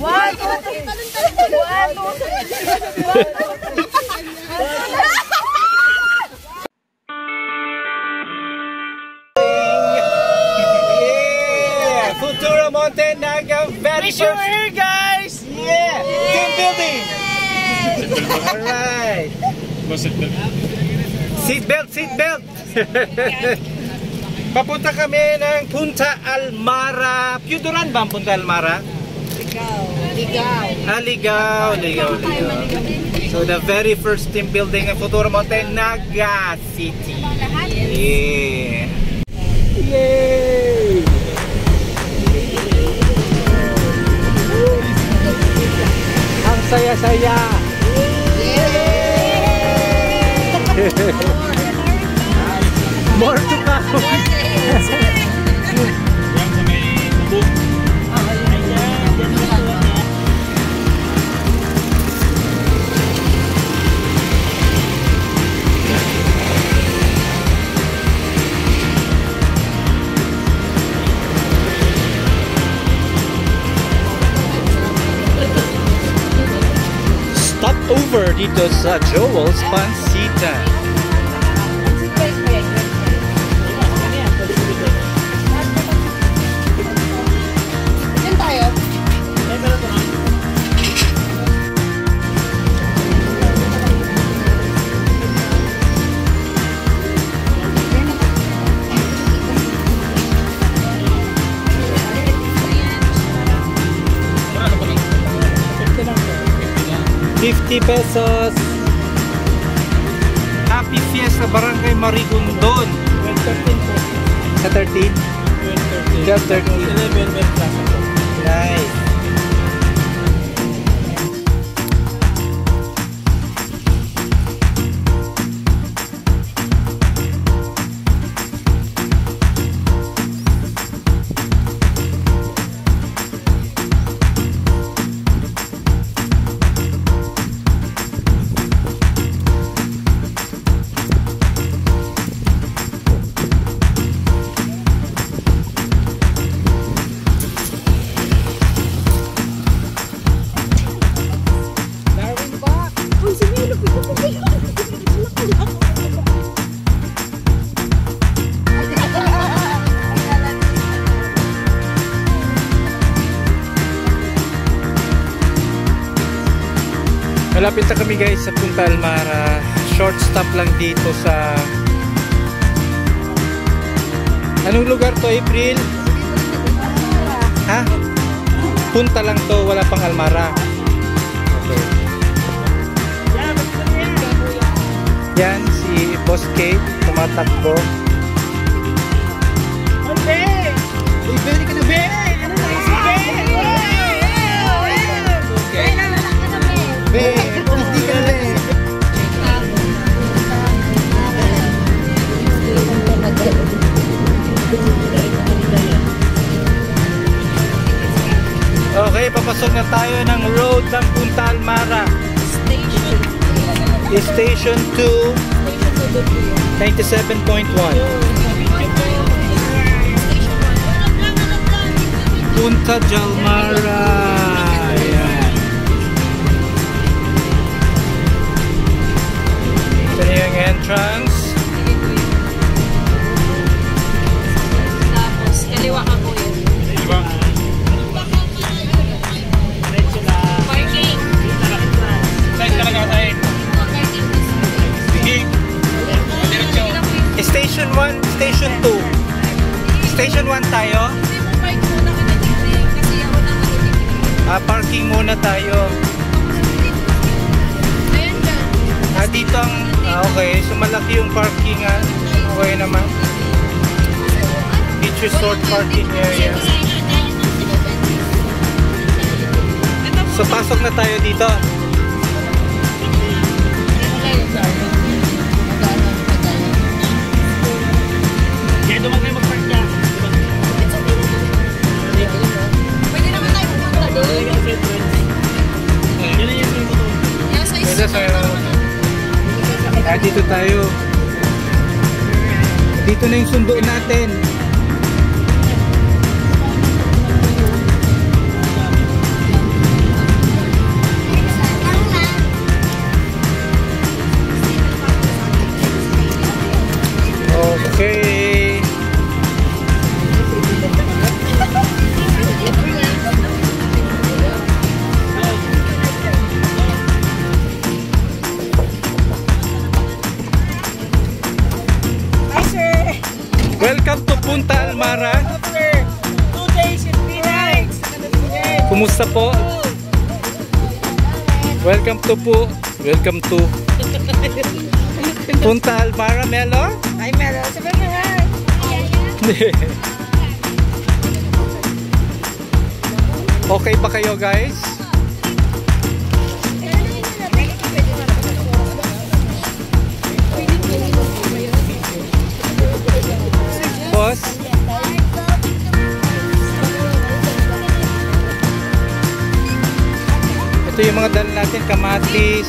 1, 2, 3. 1, 2, 3. Futuro Monte Naga, very first. We're here, guys. Yeah, team building. Alright. Seatbelt, seatbelt. Papunta kami ng Punta Almara. Piuduran ba ang Punta Almara? Ligaw. Ligaw. So the very first team building ng Futuro Monte Naga City. Yeah. Yay! Ang saya-saya. More to come. Over dito sa Joel's Pancita. Diyan tayo. ₱50. Happy Fiesta Barangay Marigondon. Sa 13? 12:13. Nice. Malapit na kami guys sa Punta Almara. Short stop lang dito sa... Anong lugar to, April? Ha? Punta lang to, wala pang Almara. Okay. Yan, si Boss Kate, tumatakbo. Okay! Ibeli ka na, be! Ano na, si be! Be! Hindi ka na, be! Okay, papasok na tayo ng road ng Punta Almara. Station 2, 97.1. Punta Almara. Ayan. Ito yung entrance. Tapos, kaliwa ka po yun. Kaliwa. Parking. Saan talaga tayo? Station 1, Station 2. Station 1 tayo. Parking muna tayo. Dito ang okay, so malaki yung parking. Okay naman. Beach Resort parking area. So pasok na tayo dito. Doon mag mag-park ka. Pwede naman tayo pumunta doon. Dito tayo. Dito na yung sundo natin. Kumusta po? Welcome to Punta Almara, Melo? Ay, Melo. Sabi mo nga. Okay ba kayo, guys? Boss? Ito yung mga dala natin, kamatis.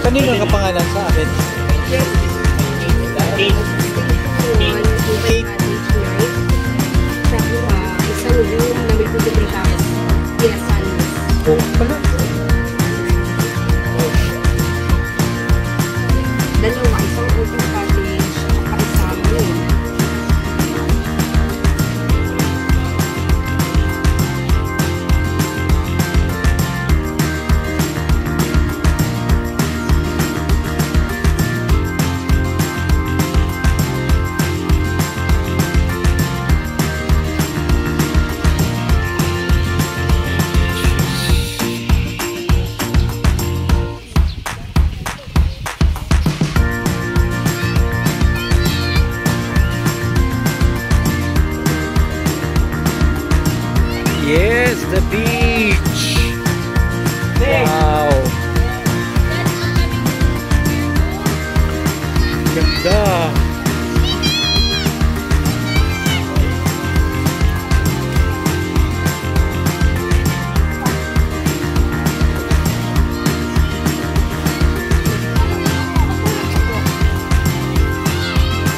Kanino ang kapangalan sa akin? 8. Isang room na may putibring tapos. Yes, Oh, pala. Dalawa, isang open cottage at isang room. Yes, the beach. Wow. Ganda.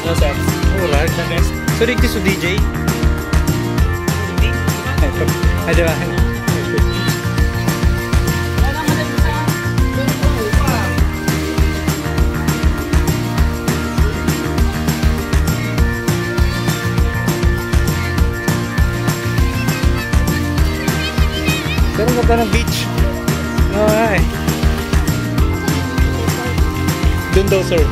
No, sir. Alright, nice. So, this is DJ. Ada. Pero ganda ng beach. Alright. Doon daw, sir.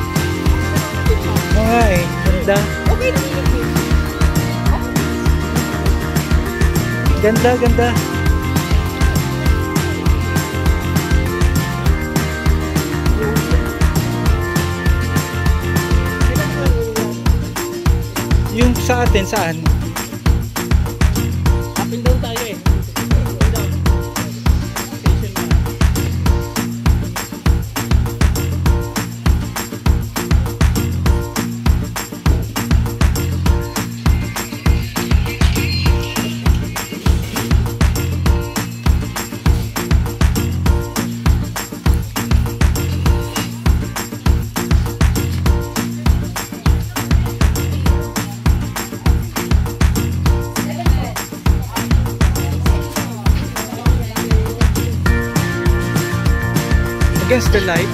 Alright, ganda. Okay na. Ganda, ganda. Yung sa atin, saan? Up and down tayo eh. Against the light.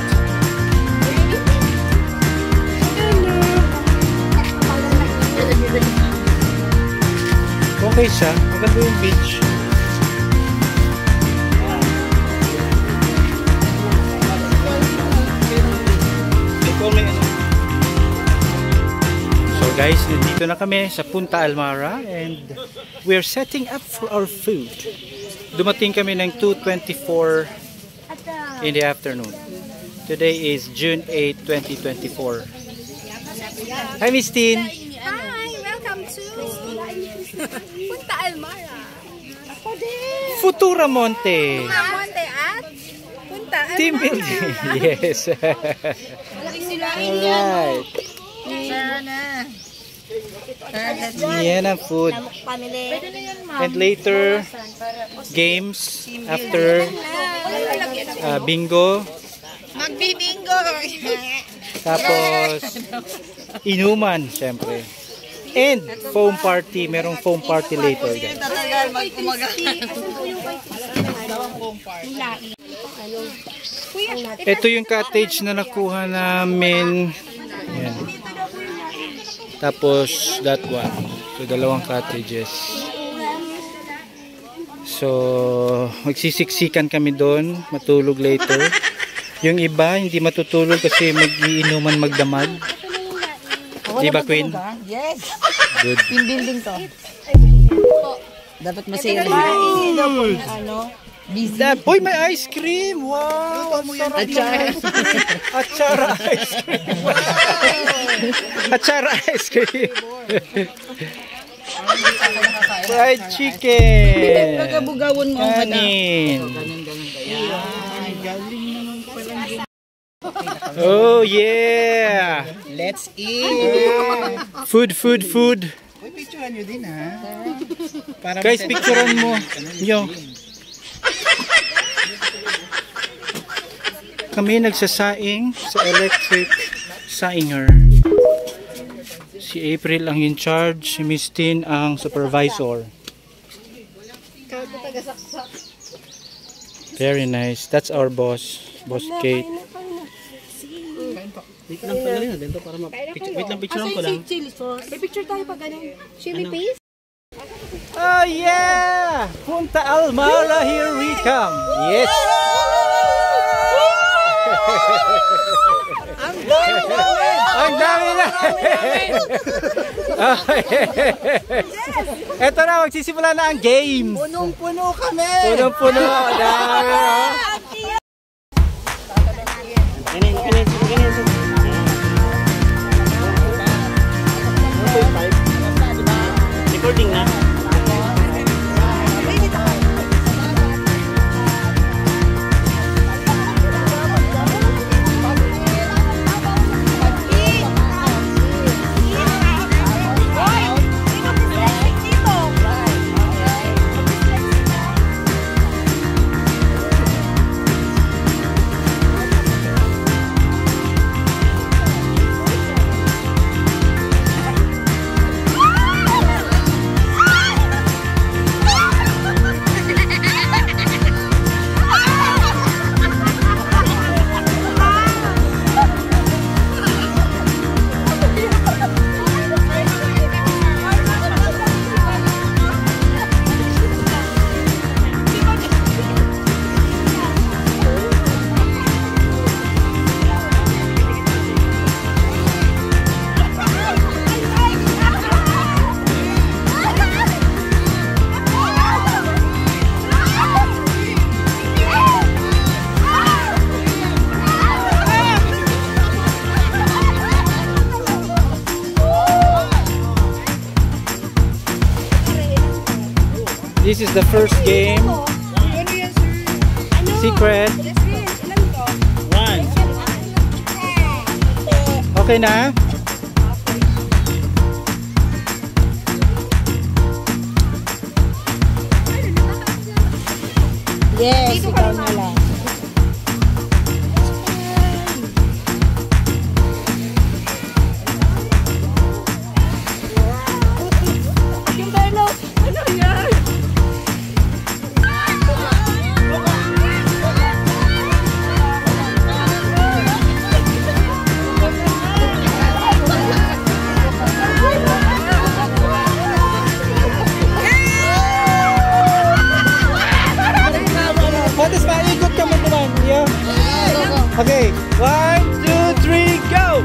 Okay siya. Maganda yung beach. So guys, nandito na kami sa Punta Almara and we're setting up for our food. Dumating kami ng 2:24 in the afternoon. Today is June 8, 2024. Hi, Miss Tin. Hi, welcome to Punta Almara. Ako din. Futura Monte. Monte at Punta Almara. Team building. Yes. Alright. Yan ang food. And later, games after bingo. Magbi-bingo. Tapos, inuman, syempre. And foam party. Merong foam party later, guys. Ito yung cottage na nakuha namin. Ayan. Tapos that one. So dalawang cottages. So magsisiksikan kami doon, matulog later. Yung iba hindi matutulog kasi mag-iinuman magdamag. Di ba, Queen? Yes. Good. Team building to. Dapat masaya. Ano? Uy, may ice cream! Wow! Ang sarap ng Atsara ice cream! Atsara ice cream! Fried chicken! Pagabugawon mo. Kanin! Oh yeah! Let's eat! Food, food, food! Uy, picturean nyo din ha. Guys, picturean mo! Yo! Kami nagsasaing sa electric sainger. Si April ang in charge, si Miss Tin ang supervisor. Very nice. That's our boss, Boss Kate. Wait lang pala yun. Dito para wait lang, picture ko lang. Chili sauce. May picture tayo pag ganun. Chili paste? Oh yeah! Punta Almara, here we come! Yes! Ang dami na! Eto na, magsisimula na ang game! Punong-puno kami! Punong-puno! Dami! Recording na. This is the first game. Secret. One. Okay na? Yes, ikaw na lang. Okay, 1, 2, 3, go!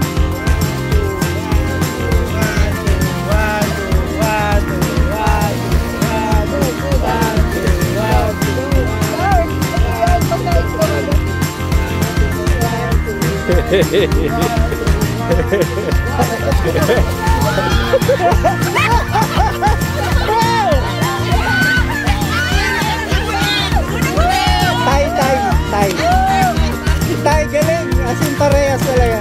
Tay, galing! Asin parehas talaga.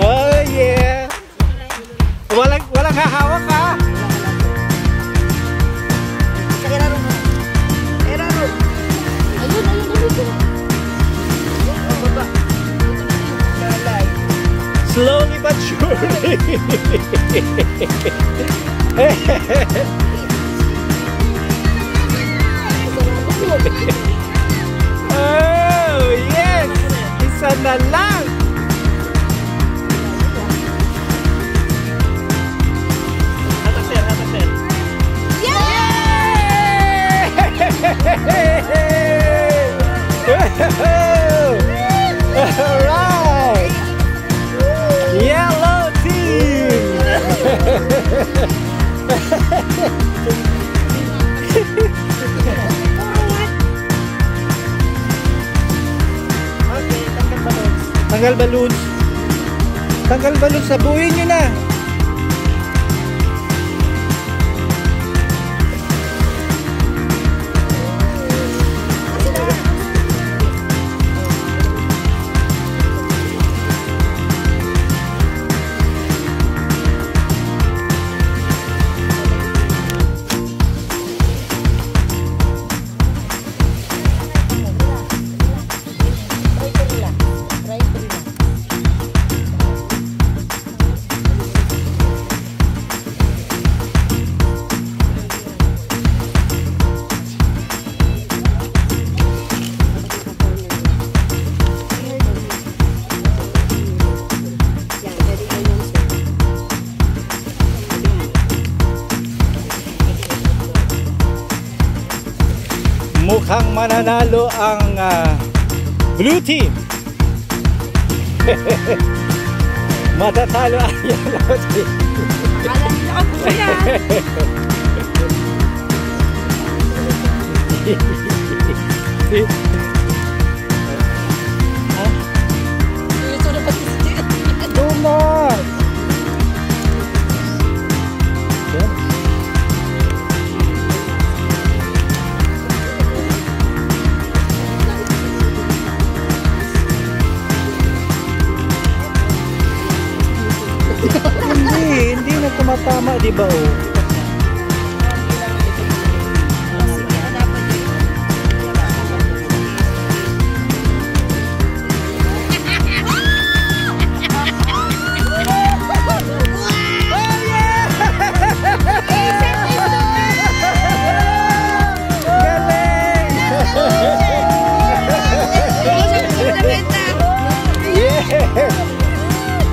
Oh yeah. Walang hahawak ha. Slowly but surely. Oh yes. Isa na lang. Hatak sir, hatak sir. Alright! Yellow team! Tanggal balloons. Tanggal balloons, sabuhin nyo na. Mukhang mananalo ang blue team. Matatalo ang yellow team. Akala nila ako po yan. Tuma! Hindi na tumatama, di ba oh?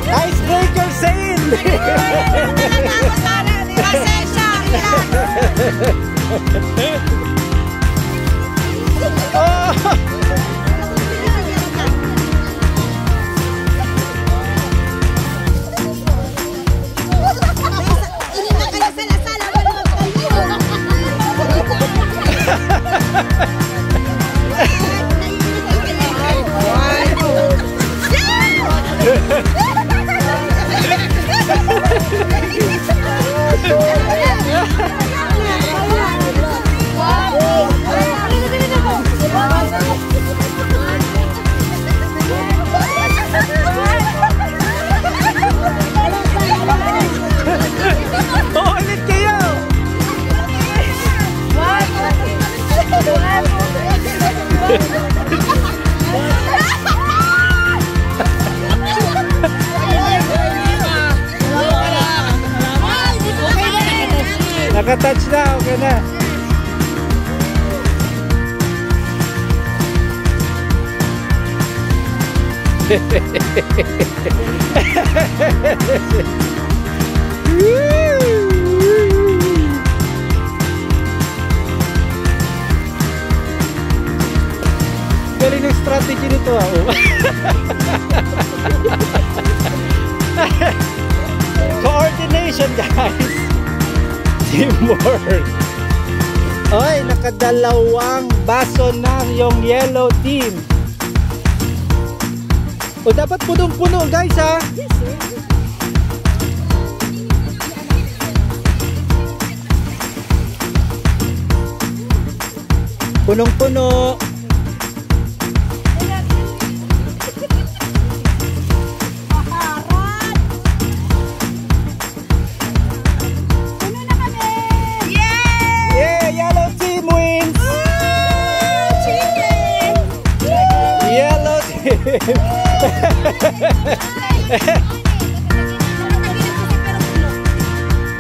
Icebreaker sale! Ulit kayo! Nakatouch na, okay na. Galing ng strategy nito ah. Coordination guys. Teamwork. Oy, nakadalawang baso ng yung yellow team. O dapat punong-puno guys ha. Yes, sir. Punong-puno.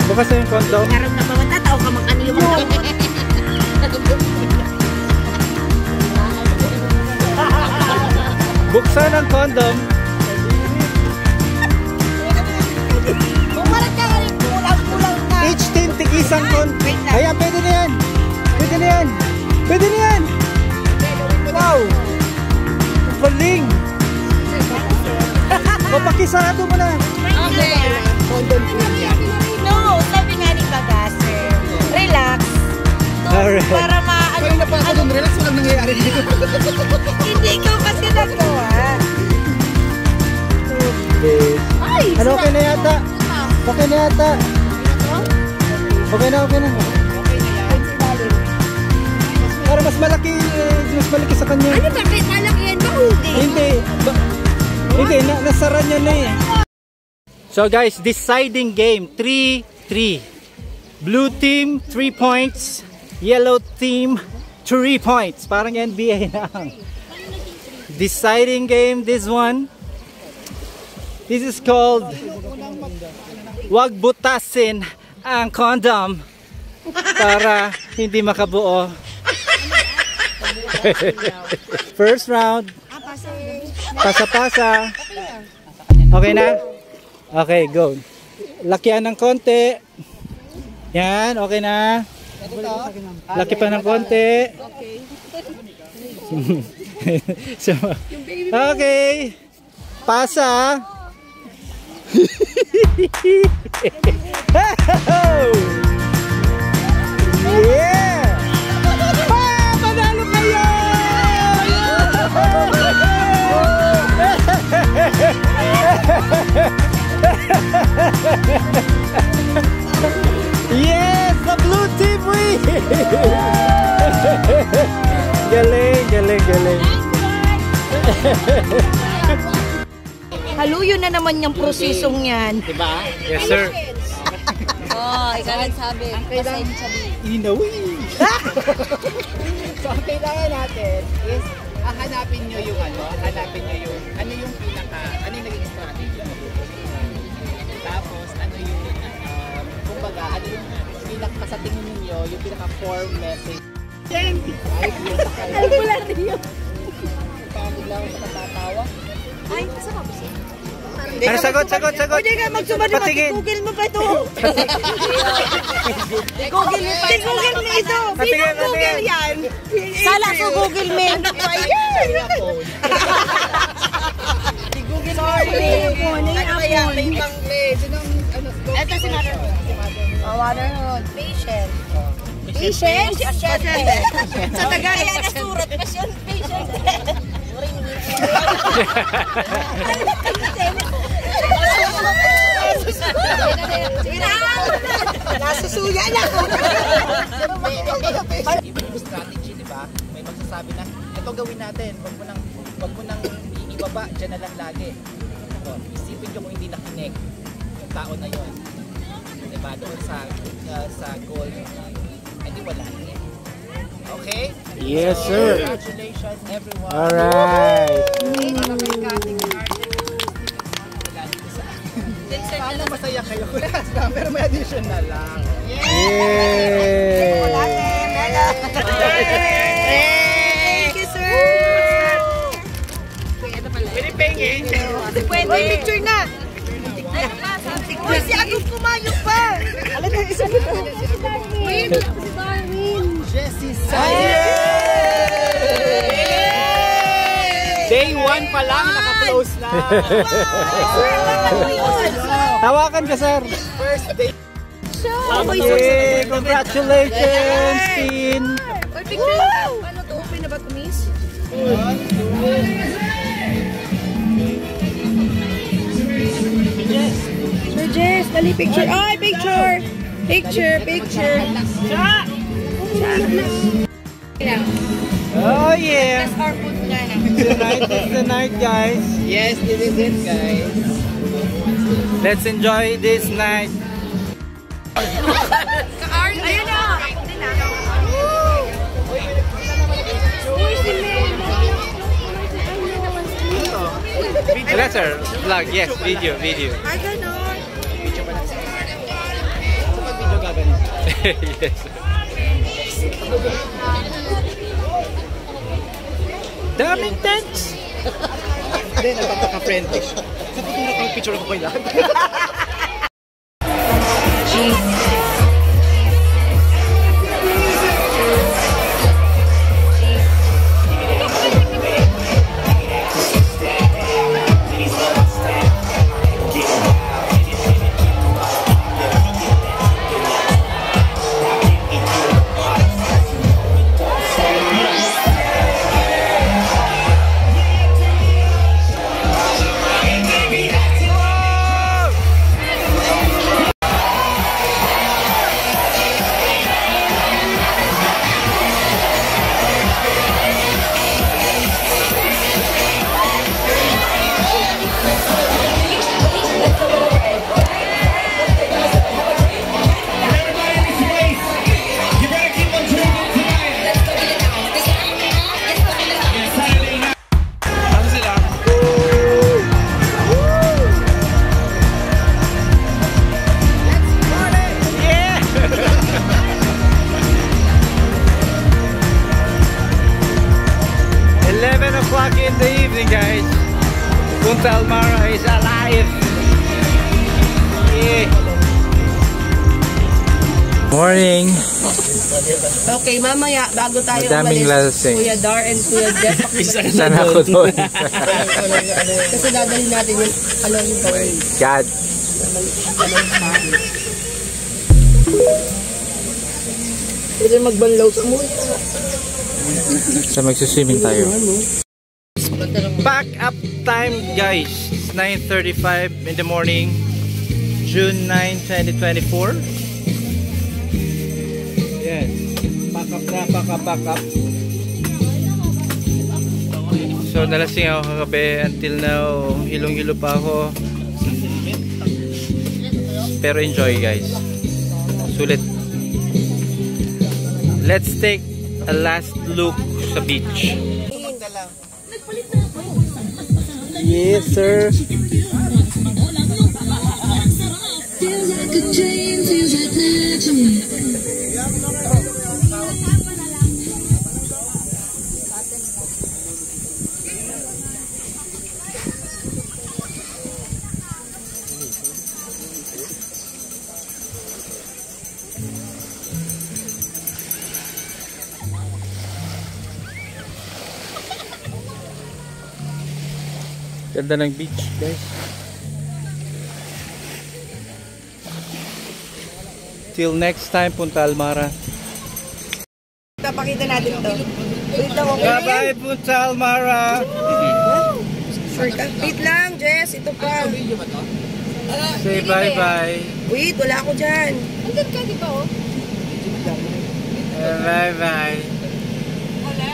Bukas na yung condom. Karang na mga tao ka makaniwan. Buksan ang condom. Bumalat ka rin, kulang-kulang na. Each team tig-isang condom. Ayan, pwede na yan. Pwede na yan. Pwede na yan. Wow. Ang galing. O, pakisarado mo na. Okay. No, sabi nga ni Bagasser, relax. Alright. Para maano. Kanina pa ako dun, relax, walang nangyayari dito. Hindi ko kasi nagawa. Okay. Ay, Ano, okay na yata? Okay na yata. Okay na, okay na. Para mas malaki sa kanya. ano bakit malaki yan? Mahuli. Hindi. Hindi, nasara niya na eh. So guys, deciding game. 3-3. Blue team, 3 points. Yellow team, 3 points. Parang NBA na. Deciding game, this one. This is called Wag butasin ang condom para hindi makabuo. First round. Pasa-pasa. Okay na? Okay, go. Lakihan ng konti. Yan, okay na. Laki pa ng konti. So, okay. Pasa. Yeah! Panalo kayo! Yes! The blue team wins! Galing, galing, galing. Haluyo na naman yung prosesong yan. Diba? Yes, sir. Oh, ikaw nagsabi. Pasensya din. Inawi. So, ang kailangan natin is hanapin nyo yung ano yung pinaka, ano yung naging strategy. Tapos, ano yung, kumbaga, ano yung pinaka sa tingin ninyo, yung pinaka form message. Alam mo lang rin yun. Pagod lang ako sa katatawa. Ay, kasama ba siya? Ano, sagot, sagot, sagot. Pwede ka magsumali, Patingin. Google mo pa ito. Google mo pa ito. Google mo ito. Patingin, Google yan. Sala sa Google mo. Ano ba yan? Google mo. Ano ba yan? May ibang ito si Motherhood. Motherhood. Patient. Patient? Sa Tagalog. Kaya nasurat pa siya. Patient. Nasusuya na ako. Even yung strategy, di ba? May magsasabi na, ito gawin natin, wag mo nang ibaba, dyan na lang lagi. So, isipin nyo kung hindi nakinig yung tao na yun. Di ba? Doon sa goal. Hindi wala. Okay? Yes, sir. Congratulations, everyone. Alright. Sana masaya kayo. Pero may additional lang. Yay! Thank you, sir. Pwede pengin. Pwede. Picture na. Uy, si Agong pumayok pa. Alam mo, isa nito. Wait, si Darwin. Jessie Day 1 pa lang, naka-close na. Hawakan ka, sir. First day. Okay, congratulations, Tin. Uy, picture. Paano to? Open na ba ito, miss? Sir Jess, dali picture. Ay, picture. Picture. Oh, yeah. Our food nga na. Tonight is the night, guys. Yes, this is it, guys. Let's enjoy this night. Ayun na. Letter, vlog, yes, video. Ay, ganon. Video pa lang siya. Sa pag-video gaganin. Yes. Daming thanks! Hindi, nagpapaka-friendly. Sa pag-video ko, picture ako kayo lahat. In the evening, guys, Punta Almara is alive. Yeah. Morning. Okay, mamaya, bago tayo Madaming lasing. Kuya Dar and Kuya Jeff, Saan ako doon? kasi dadalhin natin yung yung bawal. God. Pwede magbanlaw sa moon. So magsiswimming tayo. Pack up time, guys. It's 9:35 in the morning, June 9, 2024. Yes. Pack up. So nalasing ako kagabi. Until now, hilong-hilo pa ako. Pero enjoy, guys. Sulit. Let's take a last look sa beach. Yes, sir. Ganda ng beach, guys. Till next time, Punta Almara. Pakita natin to. Wait lang, okay? Bye-bye, Punta Almara. Wait lang, Jess. Ito pa. Say bye-bye. Wait, wala ako dyan. Andun ka, di ba, oh? Bye-bye. Wala.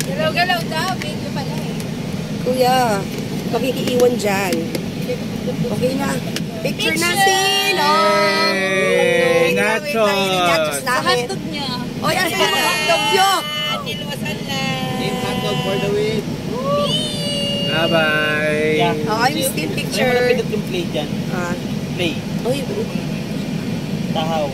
Galaw-galaw daw. Video pala eh. Kuya, makikiiwan dyan. Okay na. Picture natin. Hey, nachos. Sa hotdog niya. Oy, asan yung hotdog nyo? Atiluwasan na. Team hotdog for the win. Bye-bye. Oh, I'm still picture. Yung play dyan. Ah. Play. Oy, Tahaw.